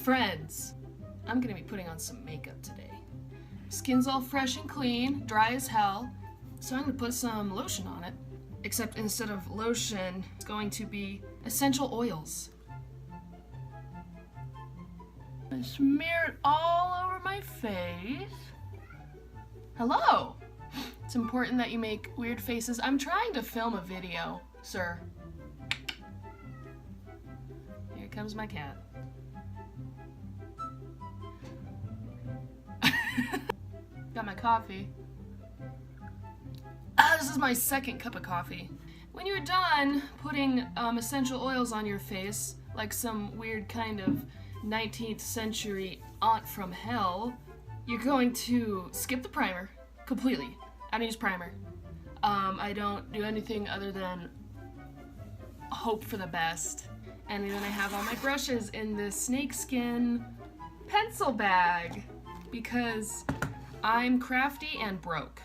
friends! I'm gonna be putting on some makeup today. Skin's all fresh and clean, dry as hell, so I'm gonna put some lotion on it. Except instead of lotion, it's going to be essential oils. I smear it all over my face. Hello! It's important that you make weird faces. I'm trying to film a video, sir. Here comes my cat. Got my coffee. This is my second cup of coffee. When you're done putting essential oils on your face, like some weird kind of 19th century aunt from hell, you're going to skip the primer completely. I don't use primer. I don't do anything other than hope for the best. And then I have all my brushes in this snakeskin pencil bag because I'm crafty and broke.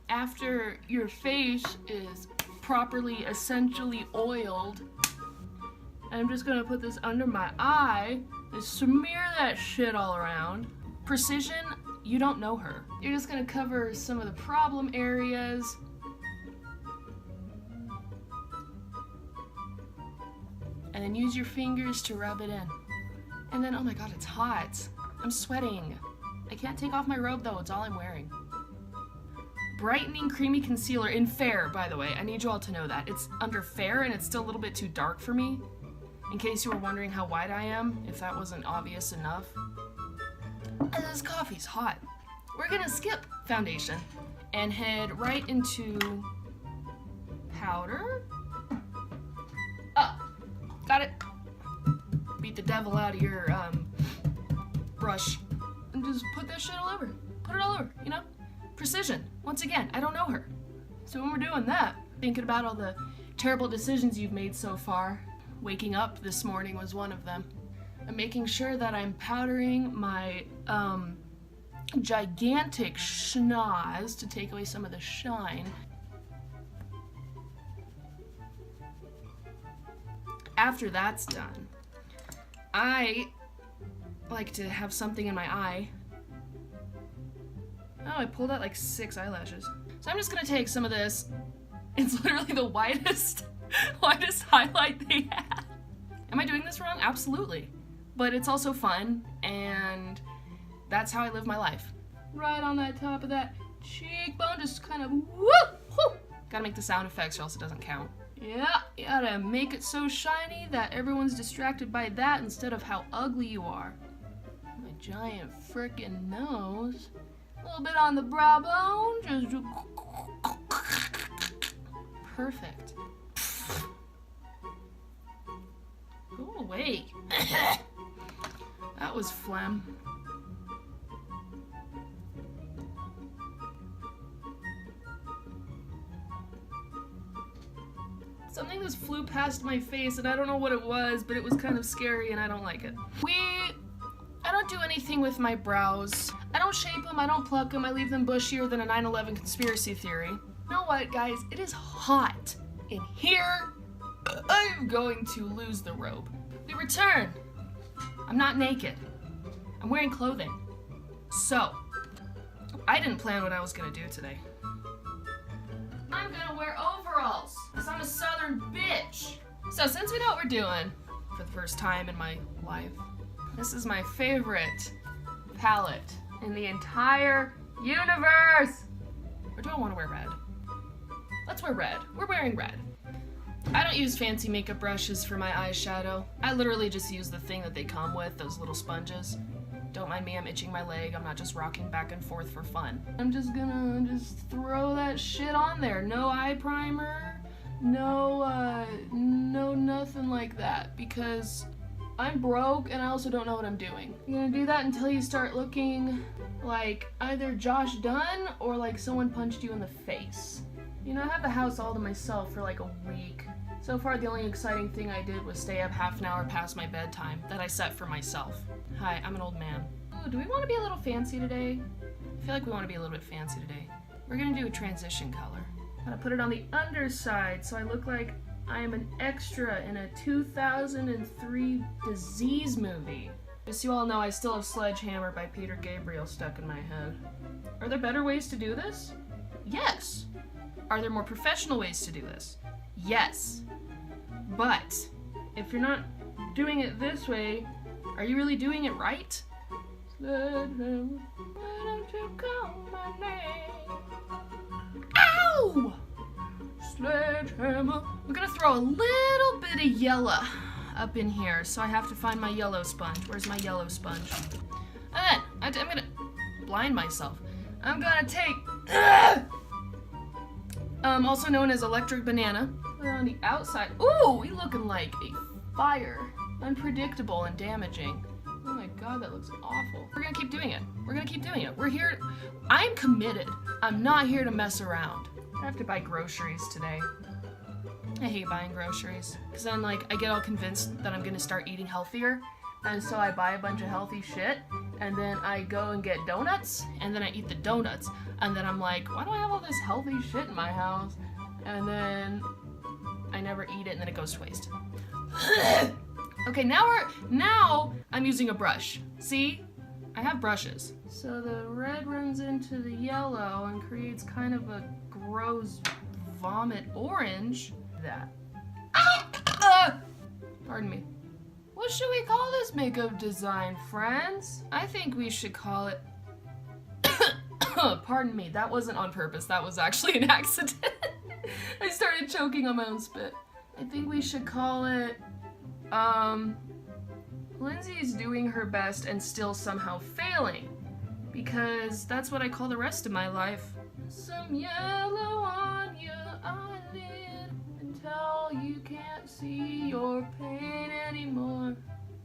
After your face is properly, essentially oiled, I'm just gonna put this under my eye and smear that shit all around. Precision, you don't know her. You're just gonna cover some of the problem areas. And then use your fingers to rub it in. And then, oh my god, it's hot. I'm sweating. I can't take off my robe though, it's all I'm wearing. Brightening Creamy Concealer in Fair, by the way. I need you all to know that. It's under Fair and it's still a little bit too dark for me. In case you were wondering how white I am, if that wasn't obvious enough. And this coffee's hot. We're gonna skip foundation and head right into powder. Oh, got it. Beat the devil out of your brush and just put that shit all over. Put it all over, you know? Precision. Once again, I don't know her. So when we're doing that, thinking about all the terrible decisions you've made so far, waking up this morning was one of them. I'm making sure that I'm powdering my gigantic schnoz to take away some of the shine. After that's done, I like to have something in my eye. Oh, I pulled out like 6 eyelashes. So I'm just gonna take some of this. It's literally the widest highlight they have. Am I doing this wrong? Absolutely. But it's also fun, and that's how I live my life. Right on that top of that cheekbone, just kind of whoop, whoop. Gotta make the sound effects or else it doesn't count. Yeah, you gotta make it so shiny that everyone's distracted by that instead of how ugly you are. My giant frickin' nose. A little bit on the brow bone, just perfect. Go away. That was phlegm. Something just flew past my face and I don't know what it was, but it was kind of scary and I don't like it. I don't do anything with my brows. I don't shape them, I don't pluck them, I leave them bushier than a 9/11 conspiracy theory. You know what, guys? It is hot in here. I'm going to lose the robe. We return. I'm not naked. I'm wearing clothing. So, I didn't plan what I was gonna do today. I'm gonna wear overalls, because I'm a southern bitch. So since we know what we're doing, for the first time in my life, this is my favorite palette in the entire universe. Or do I want to wear red? Let's wear red. We're wearing red. I don't use fancy makeup brushes for my eyeshadow. I literally just use the thing that they come with, those little sponges. Don't mind me, I'm itching my leg. I'm not just rocking back and forth for fun. I'm just gonna throw that shit on there. No eye primer, no nothing like that, because I'm broke and I also don't know what I'm doing. You're gonna do that until you start looking like either Josh Dunn or like someone punched you in the face. You know, I have the house all to myself for like a week. So far, the only exciting thing I did was stay up half an hour past my bedtime that I set for myself. Hi, I'm an old man. Ooh, do we want to be a little fancy today? I feel like we want to be a little bit fancy today. We're gonna do a transition color. I'm gonna put it on the underside so I look like I am an extra in a 2003 disease movie. As you all know, I still have Sledgehammer by Peter Gabriel stuck in my head. Are there better ways to do this? Yes. Are there more professional ways to do this? Yes. But if you're not doing it this way, are you really doing it right? Sledgehammer, why don't you call my name? Ow! Sledgehammer. We're gonna throw a little bit of yellow up in here, so I have to find my yellow sponge. Where's my yellow sponge? And then, I'm gonna blind myself. I'm gonna take, also known as electric banana, put it on the outside. Ooh, we looking like a fire. Unpredictable and damaging. Oh my god, that looks awful. We're gonna keep doing it. We're gonna keep doing it. We're here. I'm committed. I'm not here to mess around. I have to buy groceries today. I hate buying groceries. Because then, like, I get all convinced that I'm gonna start eating healthier. And so I buy a bunch of healthy shit. And then I go and get donuts. And then I eat the donuts. And then I'm like, why do I have all this healthy shit in my house? And then I never eat it and then it goes to waste. Okay, now I'm using a brush. See? I have brushes. So the red runs into the yellow and creates kind of a gross vomit orange. That. Pardon me. What should we call this makeup design, friends? I think we should call it... Pardon me, that wasn't on purpose. That was actually an accident. I started choking on my own spit. I think we should call it... Lindsay's doing her best and still somehow failing. Because that's what I call the rest of my life. Some yellow on your eyelid until you can't see your pain anymore.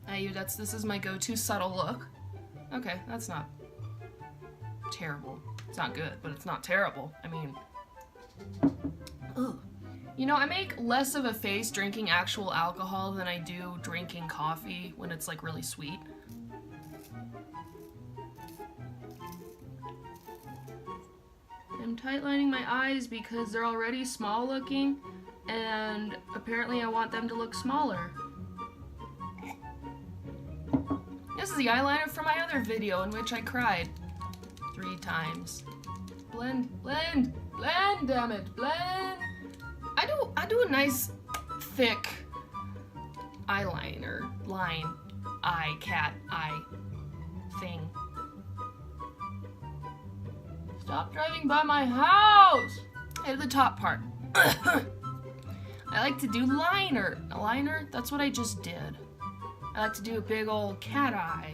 This is my go-to subtle look. Okay, that's not terrible. It's not good, but it's not terrible. I mean, ugh. You know, I make less of a face drinking actual alcohol than I do drinking coffee when it's like really sweet. I'm tightlining my eyes because they're already small looking and apparently I want them to look smaller. This is the eyeliner from my other video in which I cried 3 times. Blend, blend, blend, damn it, blend. I do a nice thick eyeliner line, cat eye thing. Stop driving by my house! I did the top part. I like to do liner. A liner? That's what I just did. I like to do a big old cat eye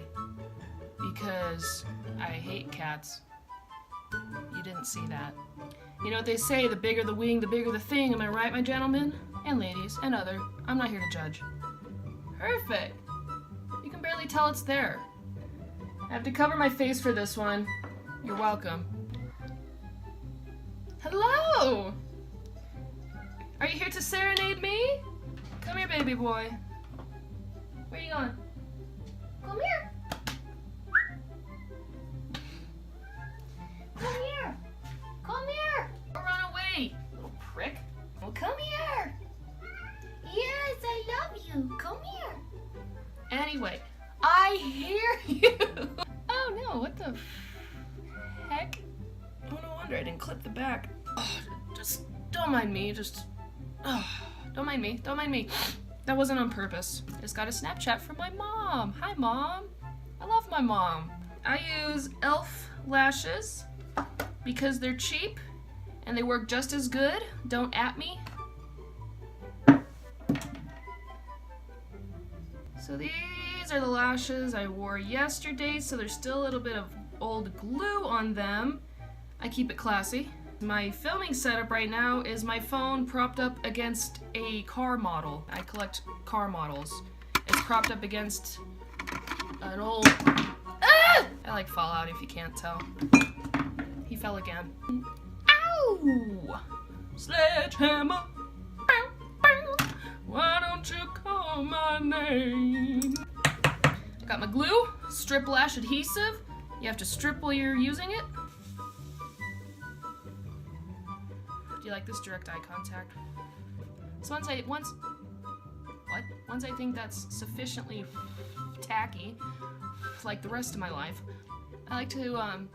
because I hate cats. You didn't see that. You know what they say, the bigger the wing, the bigger the thing. Am I right, my gentlemen? And ladies, and other. I'm not here to judge. Perfect. You can barely tell it's there. I have to cover my face for this one. You're welcome. Hello! Are you here to serenade me? Come here, baby boy. Where are you going? Come here. Come here. Come here. Or run away, little prick. Well, come here. Yes, I love you. Come here. Anyway, I hear you. Oh no, what the heck? Oh, no wonder I didn't clip the back. Oh, just don't mind me. Don't mind me. Don't mind me. That wasn't on purpose. I just got a Snapchat from my mom. Hi, Mom. I love my mom. I use e.l.f. lashes because they're cheap and they work just as good. Don't at me. So these are the lashes I wore yesterday, so there's still a little bit of old glue on them. I keep it classy. My filming setup right now is my phone propped up against a car model. I collect car models. It's propped up against an old... Ah! I like Fallout if you can't tell. He fell again. Ow! Sledgehammer! Bow, bow. Why don't you call my name? I got my glue, strip lash adhesive. You have to strip while you're using it. Do you like this direct eye contact? So once I think that's sufficiently tacky, like the rest of my life. I like to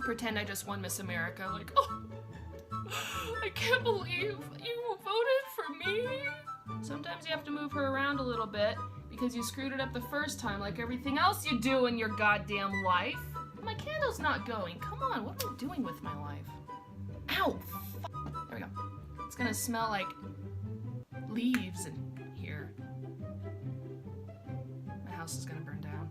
pretend I just won Miss America, like, oh, I can't believe you voted for me. Sometimes you have to move her around a little bit because you screwed it up the first time, like everything else you do in your goddamn life. My candle's not going. Come on, what am I doing with my life? Ow! There we go. It's gonna smell like leaves in here. My house is gonna burn down.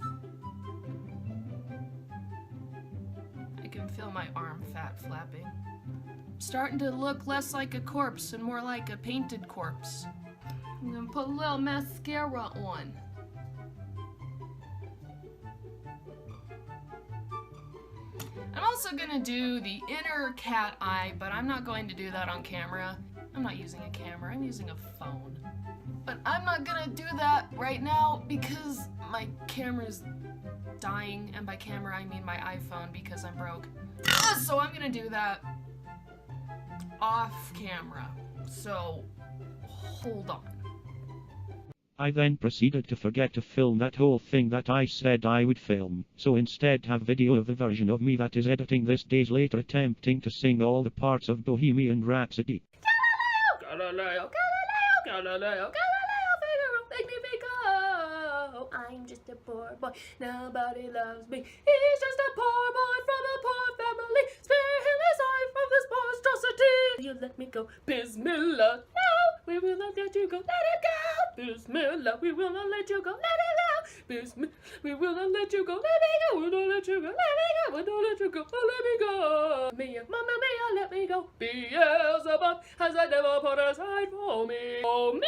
I can feel my arm fat flapping. I'm starting to look less like a corpse and more like a painted corpse. I'm gonna put a little mascara on. I'm also gonna do the inner cat eye, but I'm not going to do that on camera. I'm not using a camera, I'm using a phone. But I'm not gonna do that right now because my camera's dying, and by camera I mean my iPhone because I'm broke. So I'm gonna do that off camera. So, hold on. I then proceeded to forget to film that whole thing that I said I would film, so instead have video of the version of me that is editing this days later attempting to sing all the parts of Bohemian Rhapsody. Galileo, Galileo, Galileo, Galileo, Figaro, Magnifico. I'm just a poor boy, nobody loves me. He's just a poor boy from a poor family. Spare him his life from this monstrosity. You let me go, Bismillah. No, we will not let you go. Let it go. Bismillah, we will not let you go. Let it go. Bismillah, we will not let you go. Let me go. We don't let you go. Let me go. We don't let you go. Let me go. Mia, Mamma Mia, let me go. Beelzebub has I never put aside for me. Oh, me.